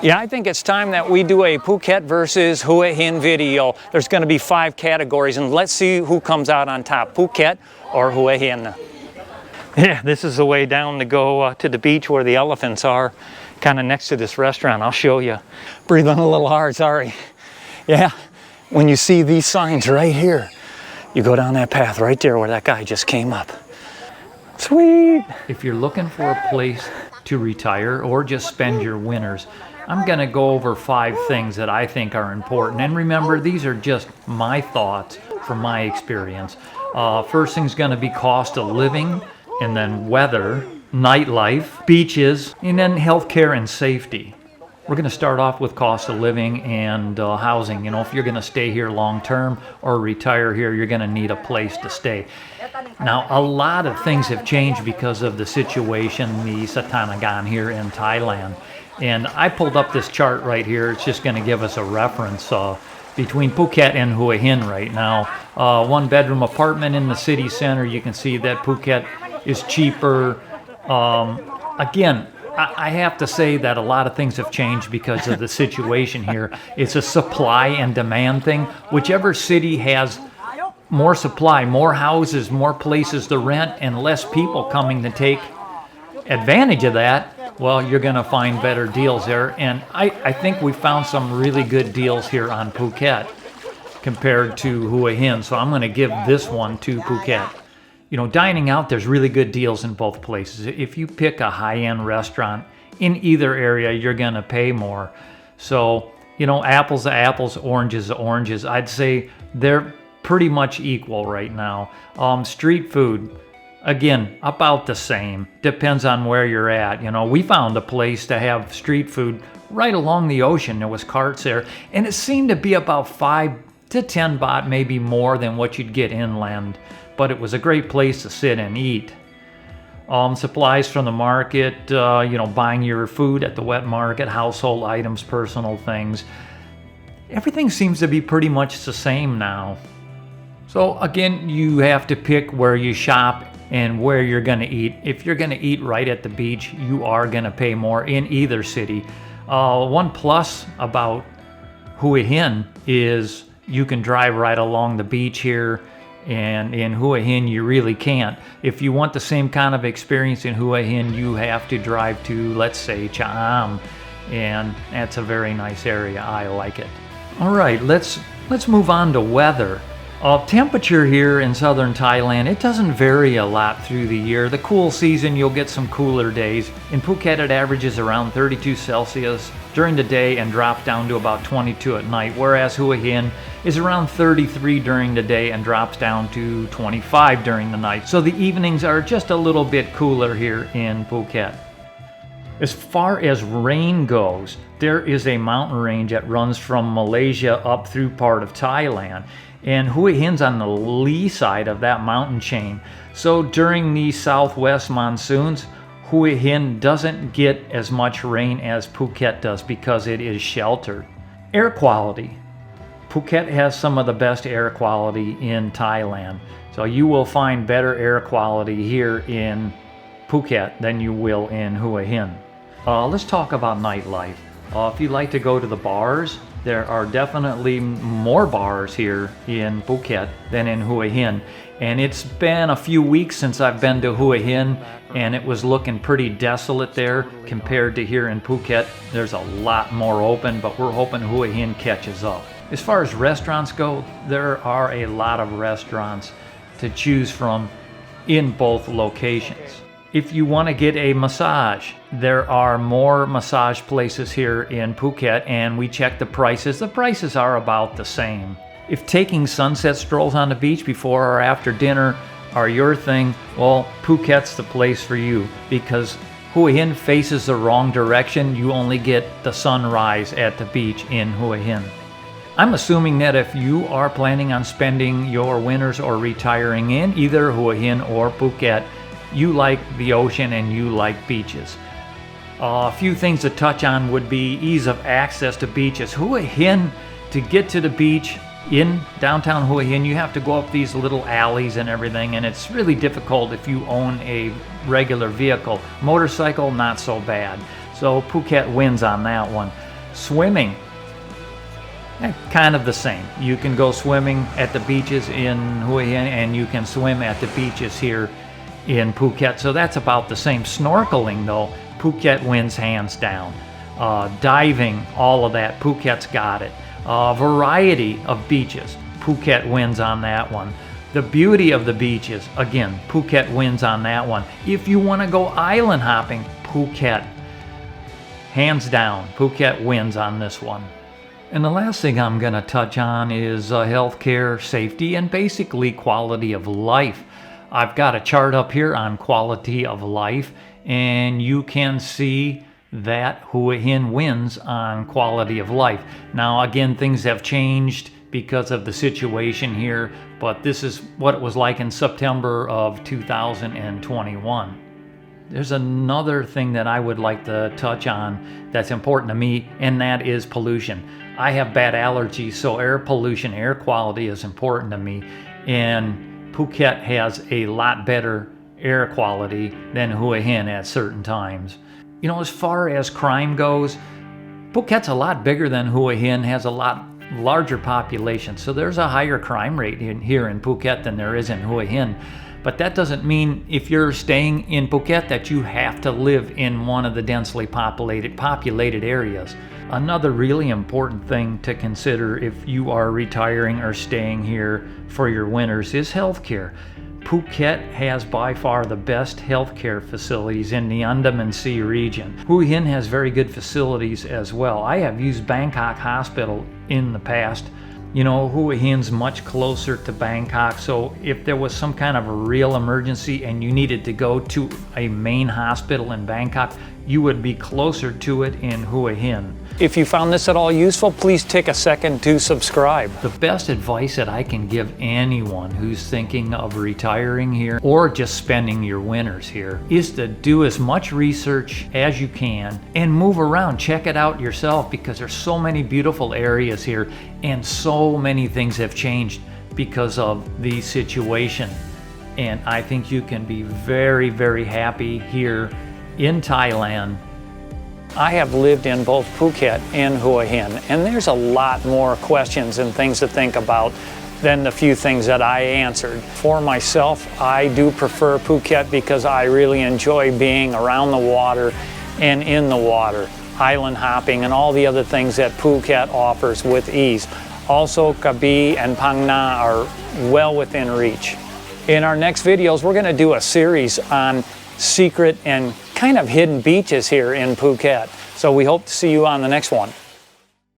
Yeah, I think it's time that we do a Phuket versus Hua Hin video. There's going to be 5 categories, and let's see who comes out on top, Phuket or Hua Hin. Yeah, this is the way down to go to the beach where the elephants are, kind of next to this restaurant. I'll show you. Breathing a little hard, sorry. Yeah, when you see these signs right here, you go down that path right there where that guy just came up. Sweet. If you're looking for a place to retire or just spend your winters, I'm going to go over 5 things that I think are important. And remember, these are just my thoughts from my experience. First thing's going to be cost of living, and then weather, nightlife, beaches, and then healthcare and safety. We're going to start off with cost of living and housing. You know, if you're going to stay here long term or retire here, you're going to need a place to stay. Now, a lot of things have changed because of the situation, the Satanagan here in Thailand. And I pulled up this chart right here. It's just going to give us a reference between Phuket and Hua Hin right now. 1-bedroom apartment in the city center. You can see that Phuket is cheaper. Again, I have to say that a lot of things have changed because of the situation here. It's a supply and demand thing. Whichever city has more supply, more houses, more places to rent, and less people coming to take advantage of that, well, you're going to find better deals there. And I think we found some really good deals here on Phuket compared to Hua Hin. So I'm going to give this one to Phuket. You know, dining out, there's really good deals in both places. If you pick a high-end restaurant in either area, you're going to pay more. So, you know, apples to apples, oranges to oranges. I'd say they're pretty much equal right now. Street food, again, about the same. Depends on where you're at. You know, we found a place to have street food right along the ocean. There was carts there, and it seemed to be about 5 to 10 baht, maybe more than what you'd get inland. But it was a great place to sit and eat. Supplies from the market, you know, buying your food at the wet market, household items, personal things. Everything seems to be pretty much the same now. So again, you have to pick where you shop and where you're going to eat. If you're going to eat right at the beach, you are going to pay more in either city. One plus about Hua Hin is you can drive right along the beach here, and in Hua Hin you really can't. If you want the same kind of experience in Hua Hin, you have to drive to, let's say, Cha'am, and that's a very nice area. I like it. All right, let's move on to weather. Temperature here in southern Thailand, it doesn't vary a lot through the year. The cool season, you'll get some cooler days. In Phuket, it averages around 32 Celsius during the day and drops down to about 22 at night, whereas Hua Hin is around 33 during the day and drops down to 25 during the night. So the evenings are just a little bit cooler here in Phuket. As far as rain goes, there is a mountain range that runs from Malaysia up through part of Thailand. And Hua Hin's on the lee side of that mountain chain. So during the southwest monsoons, Hua Hin doesn't get as much rain as Phuket does because it is sheltered. Air quality. Phuket has some of the best air quality in Thailand. So you will find better air quality here in Phuket than you will in Hua Hin. Let's talk about nightlife. If you like to go to the bars, there are definitely more bars here in Phuket than in Hua Hin. And it's been a few weeks since I've been to Hua Hin, and it was looking pretty desolate there compared to here in Phuket. There's a lot more open, but we're hoping Hua Hin catches up. As far as restaurants go, there are a lot of restaurants to choose from in both locations. If you want to get a massage, there are more massage places here in Phuket, and we checked the prices. The prices are about the same. If taking sunset strolls on the beach before or after dinner are your thing, well, Phuket's the place for you, because Hua Hin faces the wrong direction. You only get the sunrise at the beach in Hua Hin. I'm assuming that if you are planning on spending your winters or retiring in either Hua Hin or Phuket, you like the ocean and you like beaches. A few things to touch on would be ease of access to beaches. Hua Hin, to get to the beach in downtown Hua Hin, you have to go up these little alleys and everything, and it's really difficult if you own a regular vehicle. Motorcycle, not so bad. So Phuket wins on that one. Swimming, kind of the same. You can go swimming at the beaches in Hua Hin, and you can swim at the beaches here in Phuket, so that's about the same. Snorkeling though, Phuket wins hands down. Diving, all of that, Phuket's got it. Variety of beaches, Phuket wins on that one. The beauty of the beaches, again, Phuket wins on that one. If you want to go island hopping, Phuket, hands down, Phuket wins on this one. And the last thing I'm going to touch on is healthcare, safety, and basically quality of life. I've got a chart up here on quality of life, and you can see that Hua Hin wins on quality of life. Now again, things have changed because of the situation here, but this is what it was like in September of 2021. There's another thing that I would like to touch on that's important to me, and that is pollution. I have bad allergies, so air pollution, air quality is important to me, and Phuket has a lot better air quality than Hua Hin at certain times. You know, as far as crime goes, Phuket's a lot bigger than Hua Hin, has a lot larger population, so there's a higher crime rate here in Phuket than there is in Hua Hin. But that doesn't mean if you're staying in Phuket that you have to live in one of the densely populated areas. Another really important thing to consider if you are retiring or staying here for your winters is healthcare. Phuket has by far the best healthcare facilities in the Andaman Sea region. Hua Hin has very good facilities as well. I have used Bangkok Hospital in the past. You know, Hua Hin's much closer to Bangkok, so if there was some kind of a real emergency and you needed to go to a main hospital in Bangkok, you would be closer to it in Hua Hin. If you found this at all useful, please take a second to subscribe. The best advice that I can give anyone who's thinking of retiring here or just spending your winters here is to do as much research as you can and move around. Check it out yourself, because there's so many beautiful areas here and so many things have changed because of the situation. And I think you can be very, very happy here in Thailand. I have lived in both Phuket and Hua Hin, and there's a lot more questions and things to think about than the few things that I answered. For myself, I do prefer Phuket because I really enjoy being around the water and in the water, island hopping and all the other things that Phuket offers with ease. Also, Krabi and Phang Na are well within reach. In our next videos, we're going to do a series on secret and kind of hidden beaches here in Phuket. So we hope to see you on the next one.